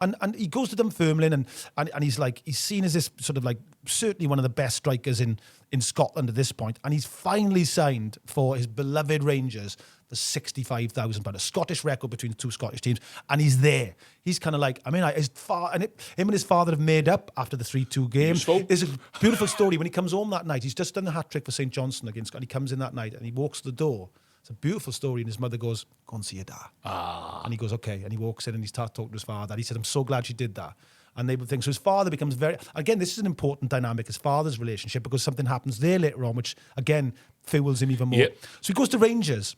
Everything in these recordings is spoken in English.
And he goes to Dunfermline and he's seen as this sort of like certainly one of the best strikers in Scotland at this point. And he's finally signed for his beloved Rangers for £65,000, a Scottish record between the two Scottish teams. And he's there. He's kind of like, him and his father have made up after the 3-2 game. Useful. There's a beautiful story. When he comes home that night, he's just done the hat-trick for St Johnstone against Scotland. He comes in that night and he walks to the door. It's a beautiful story. And his mother goes, go and see your dad. And he goes, okay. And he walks in and he starts talking to his father. And he said, I'm so glad she did that. And they would think, so his father becomes again, this is an important dynamic, his father's relationship, because something happens there later on, which again, fuels him even more. Yep. So he goes to Rangers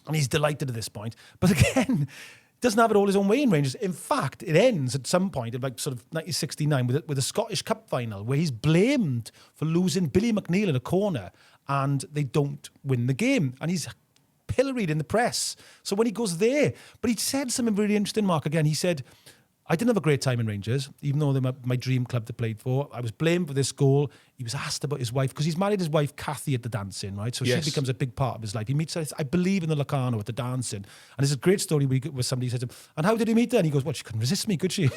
and he's delighted at this point. But again, doesn't have it all his own way in Rangers. In fact, it ends at some point in like sort of 1969 with a Scottish Cup final where he's blamed for losing Billy McNeil in a corner and they don't win the game. And he's pilloried in the press. So when he goes there, but he said something really interesting, Mark, again. He said, I didn't have a great time in Rangers, even though they're my dream club to play for. I was blamed for this goal. He was asked about his wife, because he's married his wife, Kathy, at the dancing, right? So Yes. she becomes a big part of his life. He meets her, I believe, in the Locarno at the dancing. And there's a great story where somebody said to him, and how did he meet her? And he goes, well, she couldn't resist me, could she? He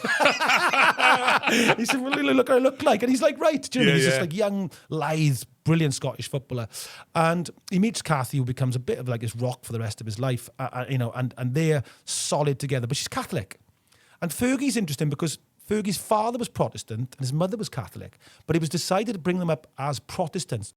said, well, look what I look like. And he's like, right. Do you know what I mean? He's just like young, lithe, brilliant Scottish footballer. And he meets Kathy, who becomes a bit of like his rock for the rest of his life, and they're solid together. But she's Catholic. And Fergie's interesting because Fergie's father was Protestant and his mother was Catholic, but it was decided to bring them up as Protestants.